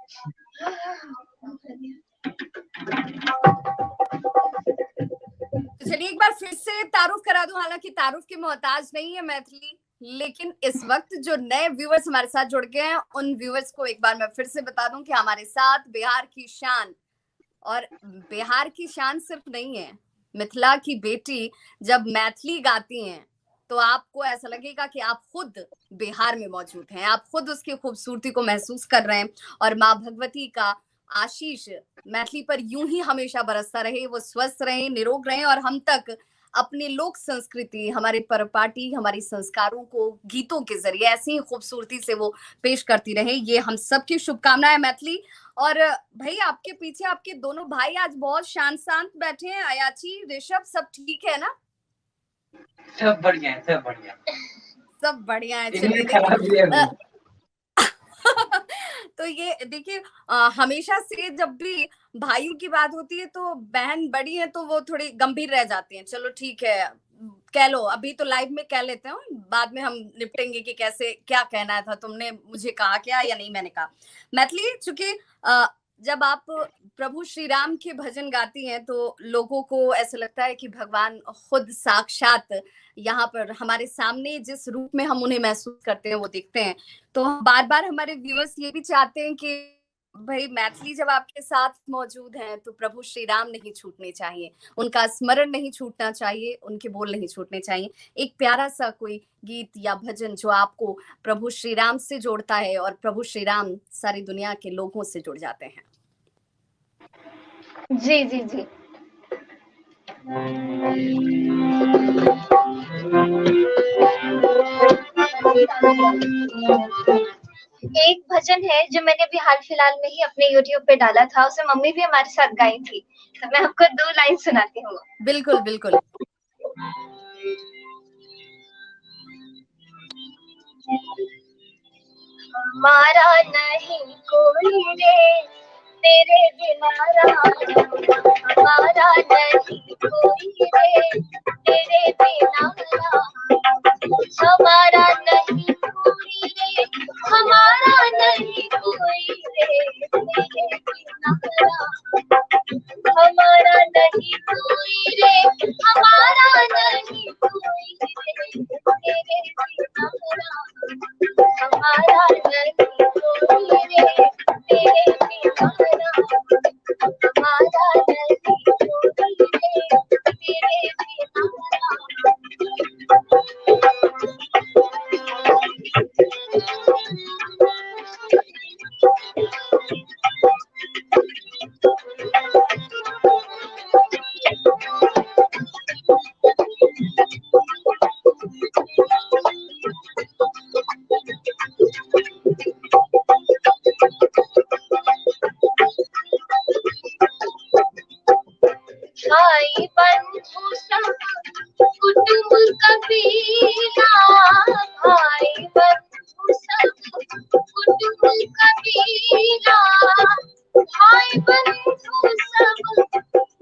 तो चलिए एक बार फिर से तारुफ करा दूं, हालांकि तारुफ की मोहताज नहीं है मैथिली, लेकिन इस वक्त जो नए व्यूअर्स हमारे साथ जुड़ गए हैं उन व्यूअर्स को एक बार मैं फिर से बता दूं कि हमारे साथ बिहार की शान, और बिहार की शान सिर्फ नहीं है, मिथिला की बेटी जब मैथिली गाती हैं तो आपको ऐसा लगेगा कि आप खुद बिहार में मौजूद हैं, आप खुद उसकी खूबसूरती को महसूस कर रहे हैं। और माँ भगवती का आशीष मैथिली पर यूं ही हमेशा बरसता रहे, वो स्वस्थ रहे, निरोग रहे और हम तक अपनी लोक संस्कृति, हमारे परपाटी, हमारी संस्कारों को गीतों के जरिए ऐसी ही खूबसूरती से वो पेश करती रहे। ये हम सबकी शुभकामनाएं मैथिली। और भाई आपके पीछे आपके दोनों भाई आज बहुत शांत शांत बैठे हैं, अयाची, ऋषभ, सब ठीक है ना? सब बढ़िया है, सब बढ़िया, सब बढ़िया है। चलिए देखिए तो ये देखिए हमेशा से जब भी भाइयों की बात होती है तो बहन बड़ी है तो वो थोड़ी गंभीर रह जाती हैं। चलो ठीक है, कह लो, अभी तो लाइव में कह लेते हैं, बाद में हम निपटेंगे कि कैसे क्या कहना था, तुमने मुझे कहा क्या या नहीं मैंने कहा। मैथिली, चूंकि जब आप प्रभु श्री राम के भजन गाती हैं तो लोगों को ऐसा लगता है कि भगवान खुद साक्षात यहाँ पर हमारे सामने जिस रूप में हम उन्हें महसूस करते हैं वो दिखते हैं। तो बार बार हमारे व्यूअर्स ये भी चाहते हैं कि भाई मैथिली जब आपके साथ मौजूद हैं तो प्रभु श्री राम नहीं छूटने चाहिए, उनका स्मरण नहीं छूटना चाहिए, उनके बोल नहीं छूटने चाहिए। एक प्यारा सा कोई गीत या भजन जो आपको प्रभु श्री राम से जोड़ता है और प्रभु श्री राम सारी दुनिया के लोगों से जुड़ जाते हैं। जी जी जी, एक भजन है जो मैंने अभी हाल फिलहाल में ही अपने YouTube पे डाला था, उसे मम्मी भी हमारे साथ गाई थी, तो मैं आपको 2 लाइन सुनाती हूँ। बिल्कुल बिल्कुल। हमारा नहीं कोई रे तेरे बिना राम, हमारा नहीं कोई रे तेरे बिना राम, हमारा नहीं कोई रे, हमारा नहीं कोई रे तेरे बिना राम, हमारा नहीं कोई रे, हमारा नहीं कोई रे तेरे बिना राम, हमारा नहीं कोई रे तेरे बिना राम, हमारा नहीं कोई रे तेरे बिना भाई बंधु सब कुटुंब कबीला, भाई बंधु सब कुटुंब कबीला, भाई बंधु सब,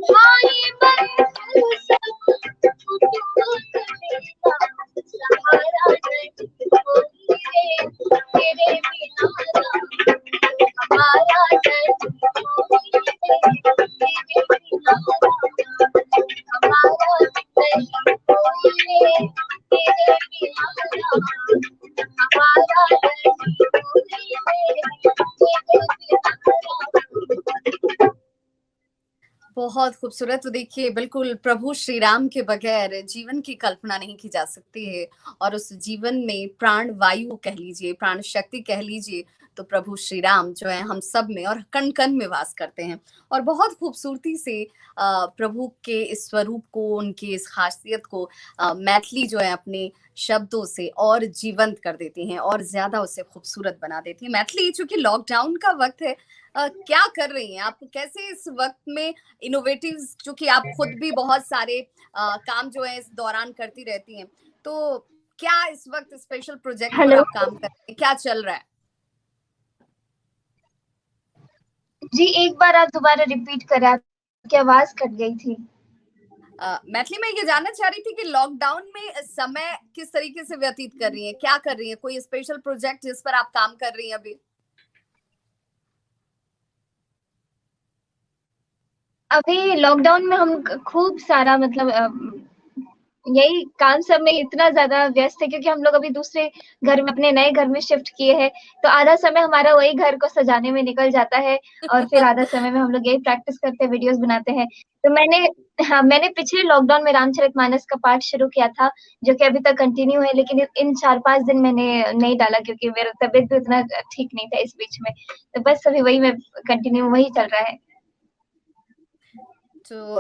भाई बंधु सब कुटुंब कबीला, सहारा नहीं कोई रे तेरे बिना राम, हमारा नहीं कोई रे तेरे बिना राम, हमारा नहीं कोई रे तेरे बिना राम, हमारा नहीं कोई रे तेरे बिना राम। बहुत खूबसूरत। तो देखिए बिल्कुल प्रभु श्री राम के बगैर जीवन की कल्पना नहीं की जा सकती है, और उस जीवन में प्राण वायु कह लीजिए, प्राण शक्ति कह लीजिए, तो प्रभु श्री राम जो है हम सब में और कण कण में वास करते हैं। और बहुत खूबसूरती से प्रभु के इस स्वरूप को, उनकी इस खासियत को मैथिली जो है अपने शब्दों से और जीवंत कर देती हैं और ज्यादा उसे खूबसूरत बना देती है। मैथिली, चूंकि लॉकडाउन का वक्त है, क्या कर रही हैं आप, कैसे इस वक्त में इनोवेटिव, चूंकि आप खुद भी बहुत सारे काम जो है इस दौरान करती रहती हैं, तो क्या इस वक्त स्पेशल प्रोजेक्ट पर आप काम कर रहे हैं, क्या चल रहा है? जी एक बार आप दोबारा रिपीट करें, आपकी आवाज कट गई थी। मैथिली, मैं ये जानना चाह रही थी कि लॉकडाउन में समय किस तरीके से व्यतीत कर रही हैं, क्या कर रही हैं, कोई स्पेशल प्रोजेक्ट जिस पर आप काम कर रही हैं अभी? अभी लॉकडाउन में हम खूब सारा मतलब यही काम सब में इतना ज्यादा व्यस्त है, क्योंकि हम लोग अभी दूसरे घर में, अपने नए घर में शिफ्ट किए हैं, तो आधा समय हमारा वही घर को सजाने में निकल जाता है, और फिर आधा समय में हम लोग यही प्रैक्टिस करते हैं, वीडियोस बनाते हैं। तो मैंने पिछले लॉकडाउन में रामचरितमानस का पाठ शुरू किया था, जो कि अभी तक कंटिन्यू है, लेकिन इन 4-5 दिन मैंने नहीं डाला, क्योंकि मेरा तबीयत भी उतना ठीक नहीं था इस बीच में। तो बस अभी वही मैं कंटिन्यू वही चल रहा है। तो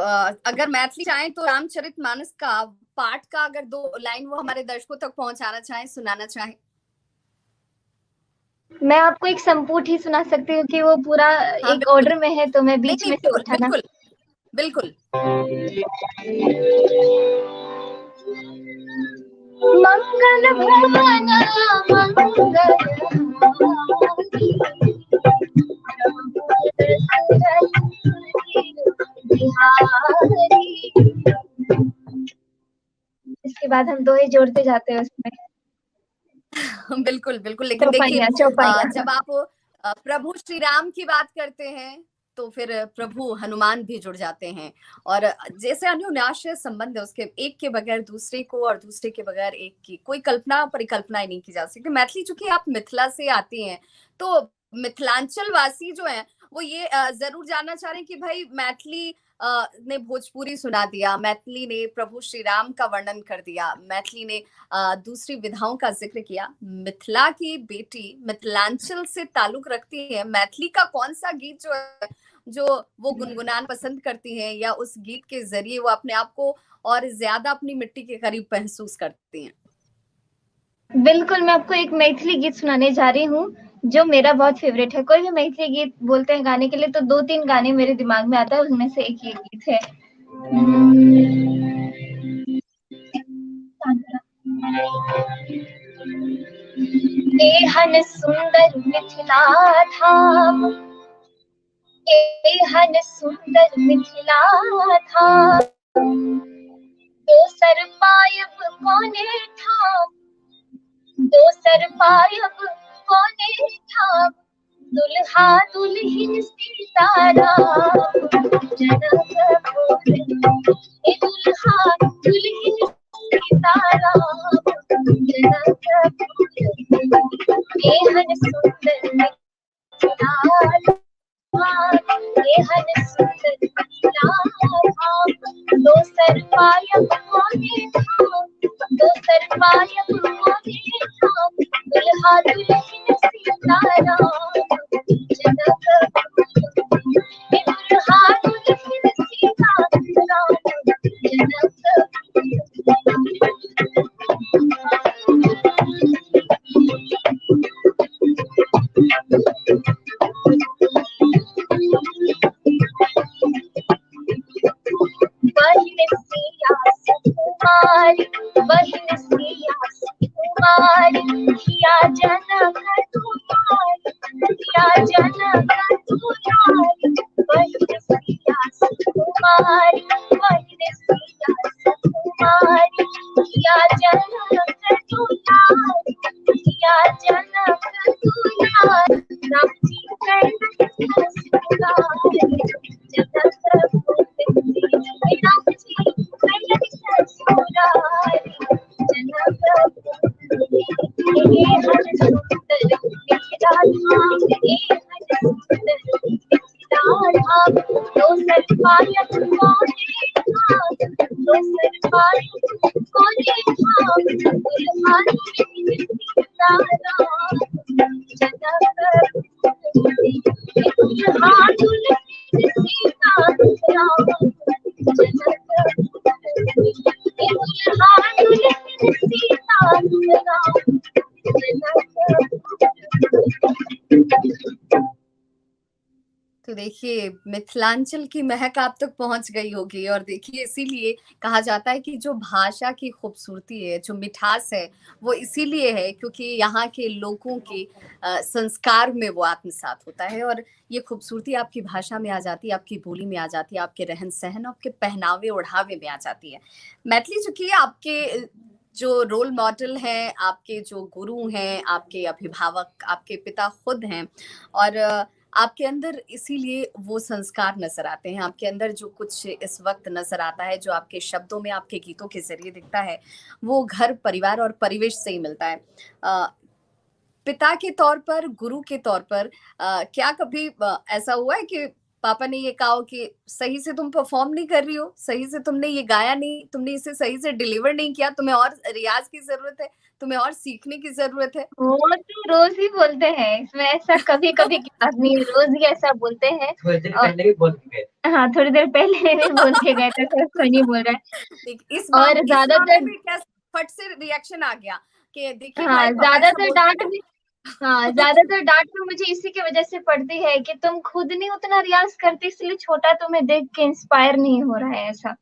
अगर मैथिली चाहें तो रामचरितमानस का पाठ का अगर 2 लाइन वो हमारे दर्शकों तक पहुंचाना चाहें, सुनाना चाहें। मैं आपको एक संपुट ही सुना सकती हूँ कि वो पूरा हाँ एक बिल्कुल, ऑर्डर में है, तो मैं नहीं बीच नहीं में से बिल्कुल उठाना। बिल्कुल बिल्कुल। मंगल भवन मंगल इसके बाद हम दो ही जोड़ते जाते हैं उसमें। बिल्कुल बिल्कुल, लेकिन देखिए चौपाइयाँ। जब आप प्रभु श्री राम की बात करते हैं तो फिर प्रभु हनुमान भी जुड़ जाते हैं, और जैसे अन्योन्याश्रय संबंध है उसके, एक के बगैर दूसरे को और दूसरे के बगैर एक की कोई कल्पना परिकल्पना ही नहीं की जा सकती। मैथिली, चूंकि आप मिथिला से आती हैं, तो मिथिलांचल वासी जो है वो ये जरूर जानना चाह रहे हैं कि भाई मैथिली ने भोजपुरी सुना दिया, मैथिली ने प्रभु श्री राम का वर्णन कर दिया, मैथिली ने दूसरी विधाओं का जिक्र किया, मिथिला की बेटी मिथिलांचल से ताल्लुक रखती है, मैथिली का कौन सा गीत जो है जो वो गुनगुनाना पसंद करती हैं, या उस गीत के जरिए वो अपने आप को और ज्यादा अपनी मिट्टी के करीब महसूस करती हैं? बिल्कुल, मैं आपको एक मैथिली गीत सुनाने जा रही हूँ, जो मेरा बहुत फेवरेट है। कोई भी मैथिली गीत बोलते हैं गाने के लिए, तो 2-3 गाने मेरे दिमाग में आता है, उनमें से एक ये गीत है। एहन सुंदर मिथिला धाम, एहन सुंदर मिथिला धाम, दोसर पायब कोने ठाम, दोसर पायब कोने ठाम, दुल्हा दुल्हिन सीताराम, जनकपुर ए दुल्हा दुल्हिन सीताराम, जनकपुर एहन सुंदर मिथिला धाम, एहन सुंदर मिथिला धाम, दोसर पायब कोने ठाम, दोसर पायब कोने ठाम, दुल्हा दुल्हिन सीताराम, जनकपुर ए दुल्हा दुल्हिन सीताराम, बहिन सिया सुकुमारी, बहिन सिया सुकुमारी, किया जनक दुलारी, किया जनक दुलारी, बहिन सिया सुकुमारी, बहिन सिया सुकुमारी, किया जनक दुलारी, किया जनक दुलारी, राम जी कैलाश दुलारी, जनकपुर राम जी कैलाश दुलारी, जनकपुर एहन सुंदर मिथिला धाम, एहन सुंदर मिथिला धाम, दोसर पायब कोने ठाम, दोसर पायब कोने ठाम, दुल्हा दुल्हिन सीताराम, जनकपुर दुल्हा दुल्हिन सीताराम, जनकपुर दुल्हा दुल्हिन सीताराम, तो देखिए मिथिलांचल की महक आप तक पहुंच गई होगी, और देखिए इसीलिए कहा जाता है कि जो भाषा की खूबसूरती है, जो मिठास है, वो इसीलिए है क्योंकि यहाँ के लोगों के संस्कार में वो आत्मसात होता है, और ये खूबसूरती आपकी भाषा में आ जाती है, आपकी बोली में आ जाती है, आपके रहन सहन, आपके पहनावे ओढ़ावे में आ जाती है। मैथिली, चूंकि आपके जो रोल मॉडल हैं, आपके जो गुरु हैं, आपके अभिभावक, आपके पिता खुद हैं, और आपके अंदर इसीलिए वो संस्कार नजर आते हैं, आपके अंदर जो कुछ इस वक्त नजर आता है, जो आपके शब्दों में, आपके गीतों के जरिए दिखता है, वो घर परिवार और परिवेश से ही मिलता है। पिता के तौर पर, गुरु के तौर पर क्या कभी ऐसा हुआ है कि पापा ने ये कहा हो कि सही से तुम परफॉर्म नहीं कर रही हो, सही से तुमने ये गाया नहीं, तुमने इसे सही से डिलीवर नहीं किया, तुम्हें और रियाज की जरूरत है, तुम्हें और सीखने की जरूरत है? वो तो रोज ही बोलते हैं, इसमें ऐसा कभी कभी की बात नहीं, रोज ही ऐसा बोलते हैं। थोड़ी देर पहले भी बोल के गए। हाँ, थोड़ी देर पहले भी बोल के गए थे, सर फनी बोल रहा है। इस और मामले ज्यादातर में क्या फट से रिएक्शन आ गया कि देखिए हाँ, भाई पापा ऐसा ज्यादातर बोलते डांट हैं। भी हाँ, ज्यादातर डांट भी मुझे इसी की वजह से पड़ती है कि तुम खुद नहीं उतना रियाज करती, इसलिए छोटा तुम्हें देख के इंस्पायर नहीं हो रहा है ऐसा।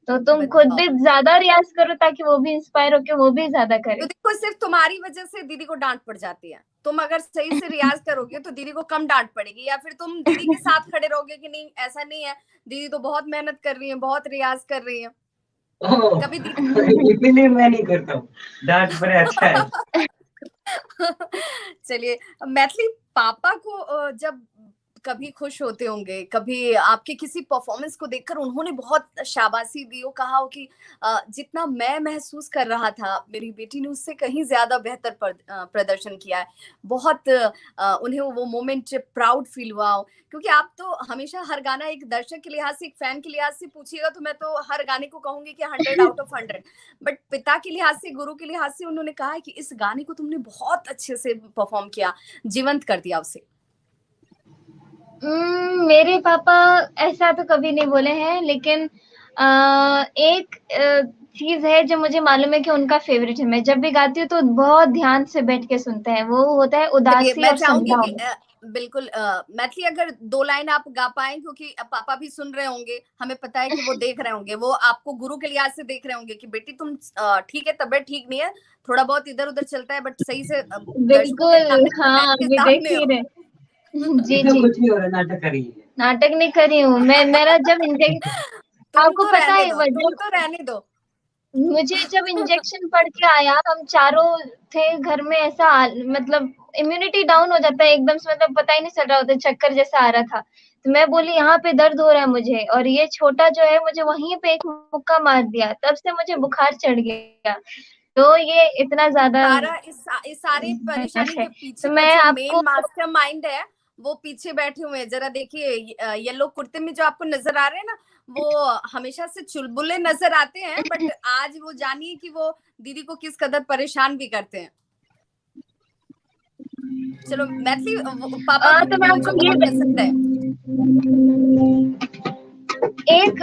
तो तुम खुद बताओ, भी ज्यादा रियाज करो ताकि वो भी इंस्पायर होके वो भी ज्यादा तो करे। देखो सिर्फ तुम्हारी वजह से दीदी को डांट पड़ जाती है। तुम अगर सही से रियाज करोगे तो दीदी को कम डांट पड़ेगी, या फिर तुम दीदी के साथ खड़े रहोगे कि नहीं ऐसा नहीं है, दीदी तो बहुत मेहनत कर रही है, बहुत रियाज कर रही है। ओह, कभी दीदी इसीलिए मैं नहीं करता हूँ, डांट बड़े अच्छा है। चलिए, मैथिली पापा को जब कभी खुश होते होंगे, कभी आपके किसी परफॉर्मेंस को देखकर उन्होंने बहुत शाबाशी दी हो, कहा हो कि जितना मैं महसूस कर रहा था मेरी बेटी ने उससे कहीं ज्यादा बेहतर प्रदर्शन किया है, बहुत उन्हें वो मोमेंट प्राउड फील हुआ हो? क्योंकि आप तो हमेशा हर गाना, एक दर्शक के लिहाज से, एक फैन के लिहाज से पूछिएगा तो मैं तो हर गाने को कहूंगी कि 100 आउट ऑफ 100, बट पिता के लिहाज से, गुरु के लिहाज से उन्होंने कहा है कि इस गाने को तुमने बहुत अच्छे से परफॉर्म किया, जीवंत कर दिया उसे। मेरे पापा ऐसा तो कभी नहीं बोले हैं, लेकिन एक चीज है जो मुझे मालूम है कि उनका फेवरेट है। मैं जब भी गाती हूँ तो बहुत ध्यान से बैठ के सुनते हैं, वो होता है चलिए, उदासी मैं और चाहूंगी कि संध्या। बिल्कुल मैथिली अगर 2 लाइन आप गा पाए, क्योंकि अब पापा भी सुन रहे होंगे, हमें पता है कि वो देख रहे होंगे, वो आपको गुरु के लिहाज से देख रहे होंगे कि बेटी तुम ठीक है, तबीयत ठीक नहीं है, थोड़ा बहुत इधर उधर चलता है, बट सही से दर्शकों के बिल्कुल, सामने, हाँ, फैन के ये देख सामने ही हो। रहे। जी इसमें जी, कुछ नहीं हो रहा, नाटक कर रही है। नाटक नहीं कर रही हूँ मैं। मेरा जब इंजेक्शन, तुम आपको तो पता रहने है दो, वो तुम जब तो रहने दो। मुझे जब इंजेक्शन पड़ के आया, हम चारों थे घर में, ऐसा मतलब इम्यूनिटी डाउन हो जाता है एकदम से, मतलब पता ही नहीं चल रहा होता, चक्कर जैसा आ रहा था। तो मैं बोली यहाँ पे दर्द हो रहा है मुझे, और ये छोटा जो है मुझे वहीं पे एक मुक्का मार दिया, तब से मुझे बुखार चढ़ गया। तो ये इतना ज्यादा सारा इस सारे परेशानी है। के तो पीछे का मैं जो आपको मेन मास्टरमाइंड है, वो पीछे बैठे हुए हैं। जरा देखिए, येलो कुर्ते में जो आपको नजर आ रहे हैं ना, वो हमेशा से चुलबुले नजर आते हैं, बट आज वो जानिए कि वो दीदी को किस कदर परेशान भी करते हैं। चलो मैथिली, पापा को तो मैं जो आपको ये बहुत पसंद है। एक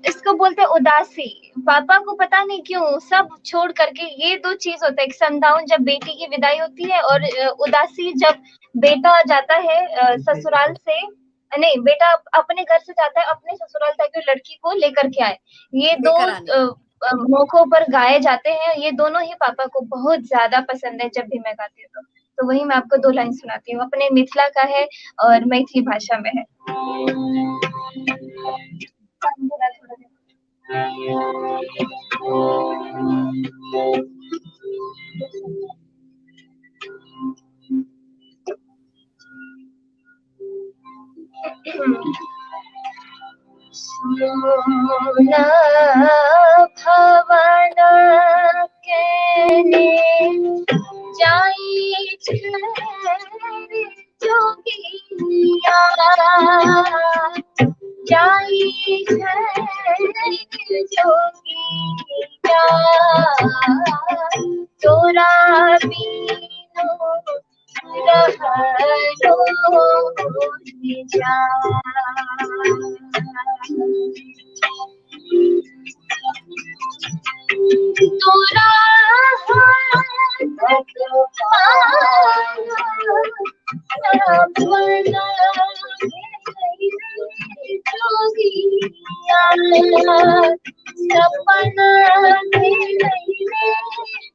इसको बोलते हैं उदासी। पापा को पता नहीं क्यों सब छोड़ करके ये दो चीज होता है, एक संध्यावन जब बेटी की विदाई होती है, और उदासी जब बेटा जाता है ससुराल से, नहीं, बेटा अपने घर से जाता है अपने ससुराल ताकि वो लड़की को लेकर के आए। ये दो लेकर आने। मौकों पर गाए जाते हैं, ये दोनों ही पापा को बहुत ज्यादा पसंद है जब भी मैं गाती हूँ तो वही मैं आपको 2 लाइन सुनाती हूँ। अपने मिथिला का है और मैथिली भाषा में है। सोना भवन केने जाई छेरी जोगिया, जाई छेरी जोगिया, तोरा बीनो रहलो जा। तोरा जोगिया, सपना